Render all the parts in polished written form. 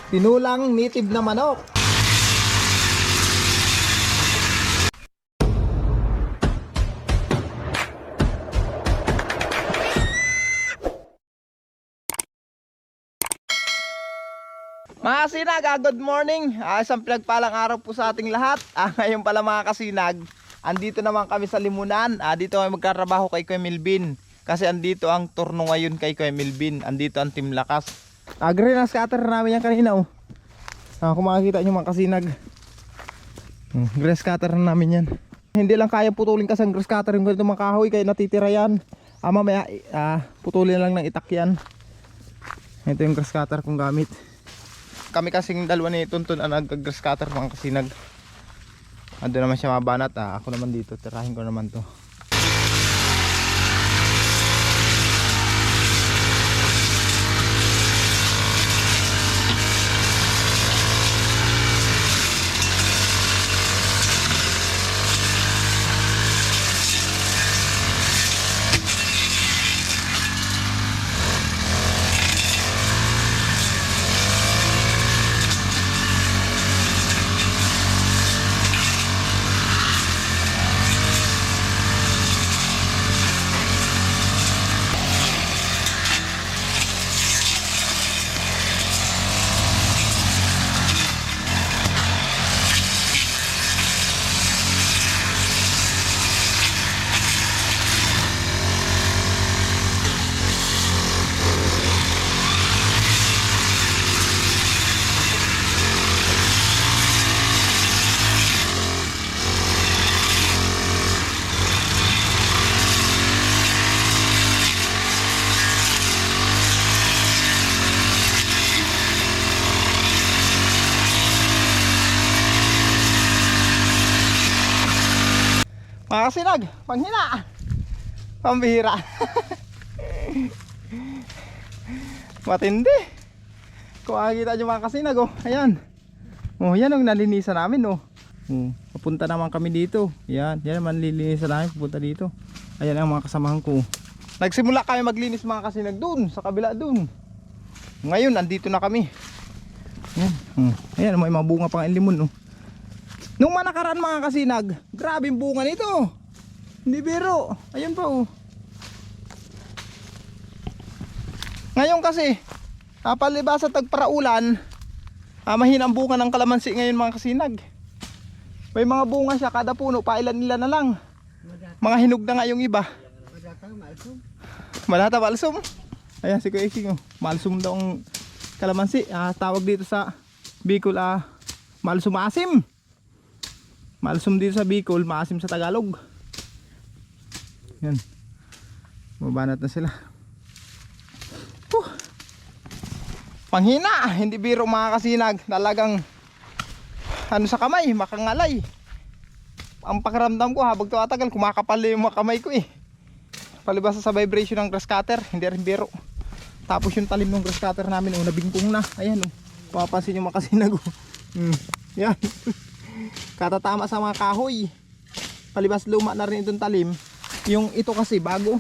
Tinulang native na manok. Mga kasinag, good morning. Isang pinagpalang araw po sa ating lahat. Ngayon pala mga kasinag, andito naman kami sa Limunan. Dito kami magkatrabaho kay Kuya Melvin. Kasi andito ang turno ngayon kay Kuya Melvin. Andito ang Team Lakas. Green na scatter namin yan kanina. Kung makikita nyo mga kasinag, grass cutter namin yan. Hindi lang kaya putulin kasi ang grass cutter yung ganito mga kahoy, kaya natitira yan. Mamaya putulin lang ng itak yan. Ito yung grass cutter kong gamit. Kami kasing dalawa ni Tuntun ang nag-grass cutter mga kasinag. Ando naman siya mabanat. Ako naman dito, tirahin ko naman to. Mga kasinag, panghina, pambihira. Matindi. Kung makikita nyo mga kasinag, ayan. Yan ang nalinisan namin. Papunta naman kami dito. Yan naman lilinisan namin, pupunta dito. Ayan ang mga kasamahan ko. Nagsimula kami maglinis mga kasinag dun, sa kabila dun. Ngayon, andito na kami. Ayan, may mga bunga pang limon. Nung nakaraan mga kasinag, grabe yung bunga nito. Hindi biro. Ayun pa Ngayon kasi, palibasa tagparaulan, mahina ang bunga ng kalamansi ngayon mga kasinag. May mga bunga siya, kada puno, pailan-ilan na lang. Mga hinog na nga yung iba. Malata malsum. Ayan si Kuya Iking, malsum daw ang kalamansi. Tawag dito sa Bicol, malsum asim. Malsum dito sa Bicol, maasim sa Tagalog. Yan. Mabanat na sila. Panghina, hindi biro mga kasinag. Talagang sa kamay, makangalay. Ang pakiramdam ko habang tumatagal, kumakapal yung mga kamay ko Palibasa sa vibration ng grass cutter, hindi rin biro. Tapos yung talim ng grass cutter namin, nabingkong na. Ayan papapansin yung mga kasinag. Yan. Katatama sa mga kahoy. Palibas luma na rin itong talim. Yung ito kasi bago.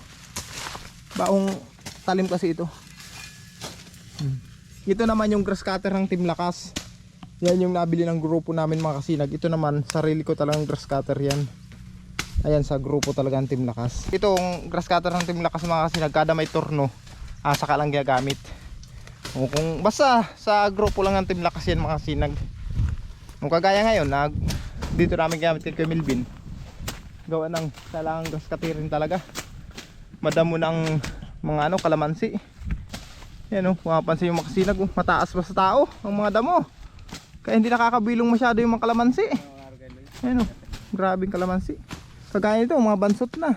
Baong talim kasi ito. Ito naman yung grass cutter ng Team Lakas. Yan yung nabili ng grupo namin mga kasinag. Ito naman sarili ko talagang grass cutter yan. Ayan sa grupo talaga ng Team Lakas. Itong grass cutter ng Team Lakas mga kasinag, kada may turno saka lang gagamit. Kung basta sa grupo lang ng Team Lakas yan mga kasinag. Kung kagaya ngayon, dito namin gamit kay Melvin. Gawa ng kailangang grass cutterin talaga. Madamo ng mga kalamansi. Yan mapapansin yung makasinag mataas pa sa tao ang mga damo. Kaya hindi nakakabilong masyado yung mga kalamansi. Yan grabing kalamansi. Kagaya nito, mga bansot na.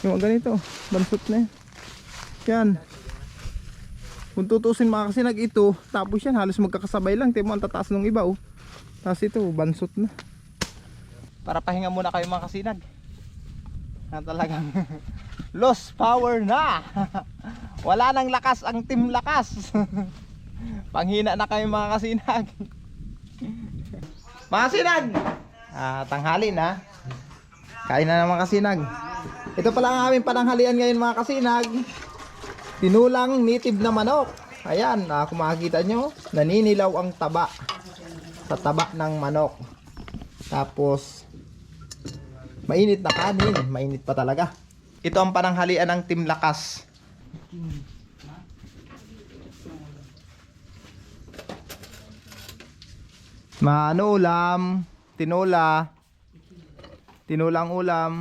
Yung ganito, bansot na yan. Kung tutusin mga kasinag ito, tapos yan halos magkakasabay lang. Tingnan mo ang tataas ng iba Tapos ito, bansot na. Para pahinga muna kayo mga kasinag. Talagang lost power na. Wala nang lakas ang Team Lakas. Panghina na kayo mga kasinag. Mga kasinag, tanghali na. Kain na ng mga kasinag. Ito pala ang aming pananghalian ngayon mga kasinag. Tinulang native na manok. Ayan, kung makikita nyo, naninilaw ang taba sa taba ng manok. Tapos mainit na kanin, mainit pa talaga. Ito ang pananghalian ng Team Lakas. Ano ulam? Tinola. Tinolang ulam.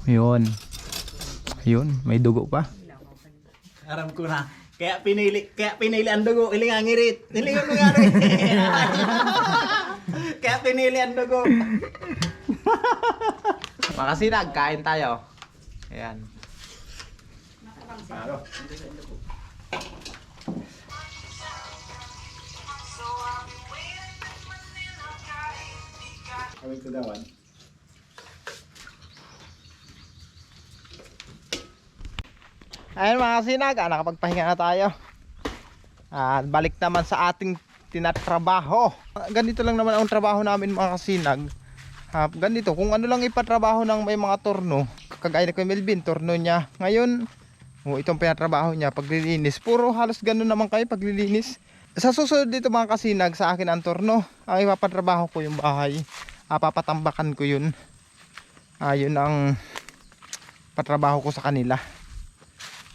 Yun. Yun, may dugo pa. Aram ko na. Kaya pinili ang dugo, iling ang ngirit. Iling ang ngirit. Kaya pinili ang dugo. Makasinag, kain tayo. Ayan. Kami ko dawan. Ayun mga kasinag, nakapagpahinga na tayo. Balik naman sa ating tinatrabaho. Ganito lang naman ang trabaho namin mga kasinag. Ganito, kung ano lang ipatrabaho ng may mga torno. Kagaya ni Kuya Melvin, torno niya. Ngayon, itong pinatrabaho niya, paglilinis. Puro halos ganun naman kayo paglilinis. Sa susunod dito mga kasinag, sa akin ang torno. Ang ipapatrabaho ko yung bahay. Papatambakan ko yun. Yun ang patrabaho ko sa kanila.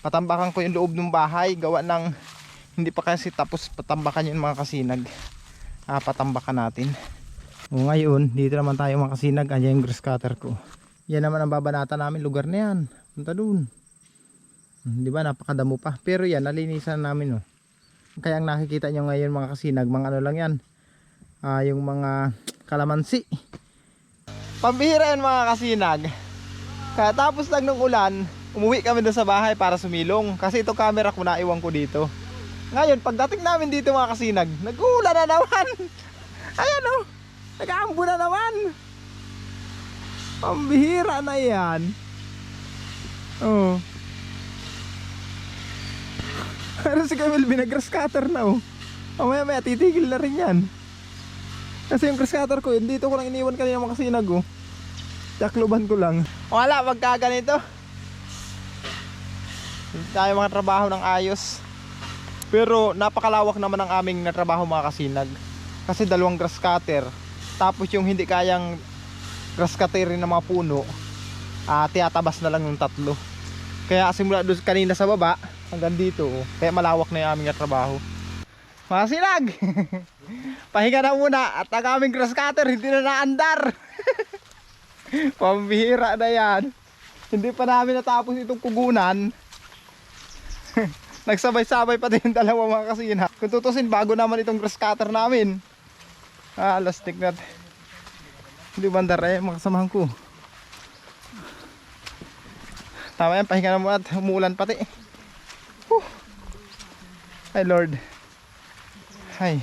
Patambakan ko yung loob ng bahay, gawa ng hindi pa kasi tapos patambakan yung mga kasinag. Patambakan natin. Ngayon, dito naman tayo mga kasinag. Ayan yung grass cutter ko. Yan naman ang babanata namin, lugar na yan. Punta dun. Di ba, napakadamo pa. Pero yan, nalinisan namin. Kaya ang nakikita nyo ngayon mga kasinag, mga ano lang yan. Yung mga kalamansi. Pambihira yan mga kasinag. Kaya tapos lang ng ulan, umuwi kami doon sa bahay para sumilong. Kasi ito camera ko naiwan ko dito. Ngayon, pagdating namin dito mga kasinag, nag-uulan na naman. Ayan o, nag-aambo na naman. Pambihira na yan. Oh. Pero si Camille binag-grass cutter na oh. Maya titigil na rin yan. Kasi yung grass cutter ko, dito ko lang iniwan kanina mga kasinag oh. Takloban ko lang. Wala, pagka ganito. Hindi tayo mga trabaho ng ayos. Pero napakalawak naman ang aming natrabaho mga kasinag. Kasi dalawang grass cutter. Tapos yung hindi kayang grass cutter ng mga puno, tiyatabas na lang yung tatlo. Kaya simula doon kanina sa baba hanggang dito kaya malawak na yung aming natrabaho. Mga kasinag, pahinga na muna. At ang aming grass cutter hindi na naandar. Pambihira na yan. Hindi pa namin natapos itong kugunan. Nagsabay-sabay pa din dalawa mga kasinag. Kung tutusin, bago naman itong grass cutter namin. Lastik na. Hindi bandar mga kasamahan ko. Tama yan, pahinga na muna at umuulan pati. Ay Lord. Ay.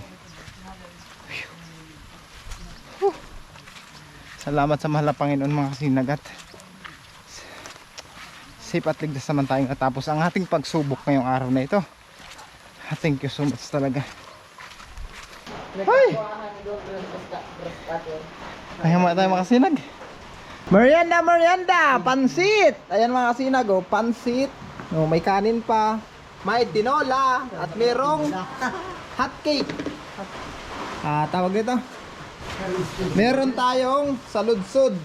Salamat sa mahal na Panginoon mga kasinagat. Safe at ligtas naman tayong natapos ang ating pagsubok ngayong araw na ito. Thank you so much talaga. Ay! Ay mga tayo mga kasinag. Merienda! Pansit! Ayan mga kasinag oh, pansit. May kanin pa. May tinola. At merong hot cake. Tawag nito. Meron tayong saludsod.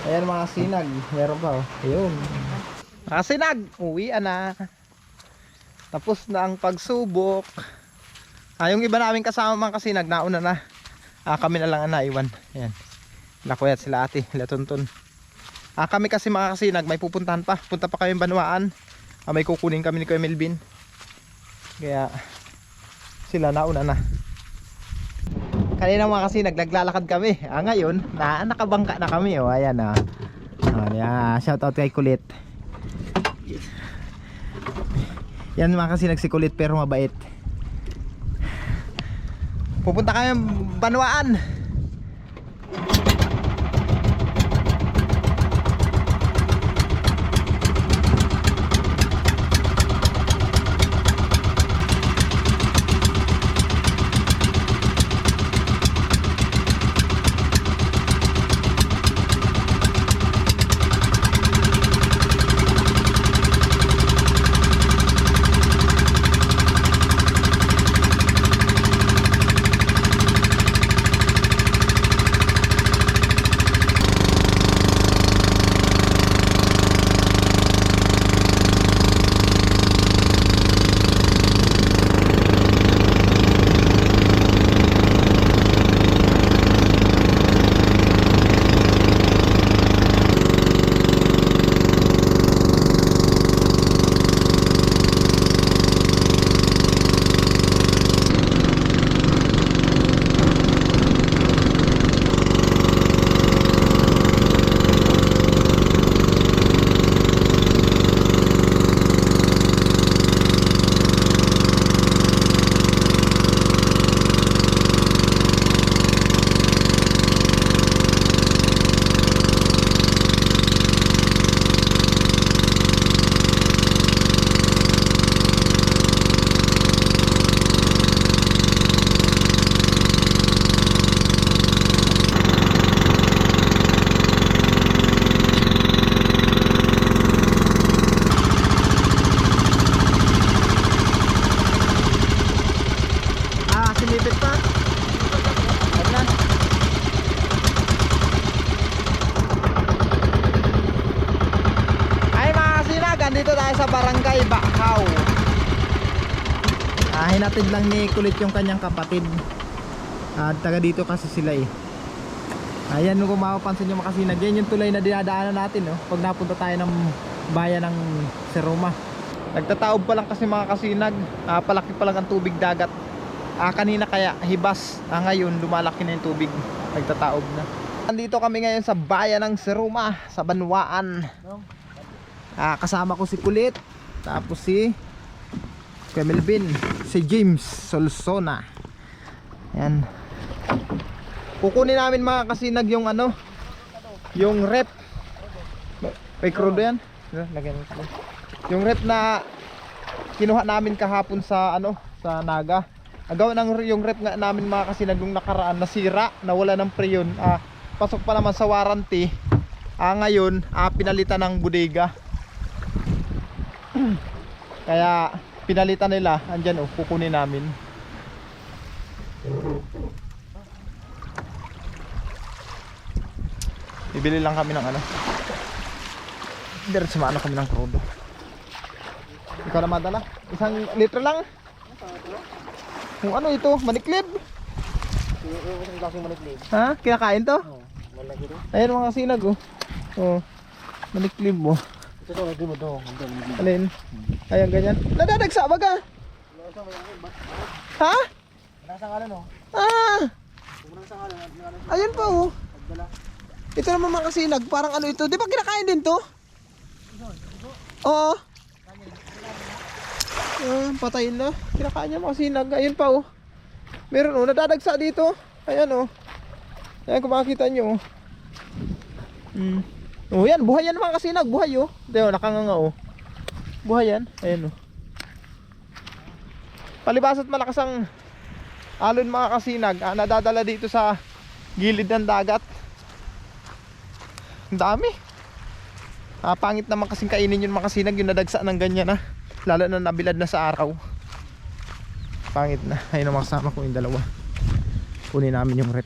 Ayan mga sinag. Meron pa oh. Ayun. Mga sinag, uwi na. Tapos na ang pagsubok. Yung iba namin kasama mga kasinag, nauna na. Kami na lang ang naiwan. Ayan. Nakuyat sila ate, sila tuntun. Kami kasi mga kasinag, may pupuntahan pa. Punta pa kami Banwaan. May kukunin kami ni Kuya Melvin. Kaya sila nauna na. Kanina mga kasi naglalakad kami. Ngayon, nakabangka na kami oh. Ayan ah. Shout out kay Kulit. Yan mga kasi nagsikulit pero mabait. Pupunta kami Banwaan. Hinatid lang ni Kulit yung kanyang kapatid. At taga dito kasi sila eh. Ayan, kung mapapansin nyo mga kasinag, yan yung tulay na dinadaanan natin, no? Pag napunta tayo ng bayan ng Seroma. Nagtataob pa lang kasi mga kasinag, palaki pa lang ang tubig dagat. Kanina kaya hibas, ngayon lumalaki na yung tubig, nagtataob na. Nandito kami ngayon sa bayan ng Seroma, sa Banwaan. Kasama ko si Kulit, tapos si Kuya Melvin, si James Solsona. Yan. Kukunin namin mga kasinag yung ano, yung rep. May crudo yan. Yung rep na kinuha namin kahapon sa ano, sa Naga. Agaw ng yung rep nga namin mga kasinag yung nakaraan, nasira, nawala ng preyon. Pasok pa naman sa warranty. Ngayon, pinalitan ng bodega. Kaya pinalitan nila, andyan kukunin namin. Bibili lang kami ng ano. Diretso maano kami ng crudo. Ikaw na madala? 1 litro lang? Kung ano ito? Maniklib? Yung klaseng maniklib. Ha? Kinakain to? Malaki to. Ayan mga sinag oh. Maniklib mo. Ito lagi mo to. Alin? Ayan ganyan. Nadadagsa ba ka? Ha? Nasa ngalan no? Nasa ngalan. Ayun pa oh. Ito naman mga kasinag, parang ano ito, di ba kinakain din to? Oo. Patayin na, kinakain niya mga kasinag, ayun pa oh. Meron nadadagsa dito, ayan oh. Ayan kung makikita nyo oh. Yan, buhay yan mga kasinag, buhay oh. Diyo, nakanganga oh. Buhay yan, ayan oh. Palibas at malakas ang alon mga kasinag, nadadala dito sa gilid ng dagat. Ang dami. Pangit naman kasing kainin yun mga kasinag, yung nadagsa ng ganyan lalo na nabilad na sa araw. Pangit na. Ayun ang makasama ko yung dalawa. Kunin namin yung rep.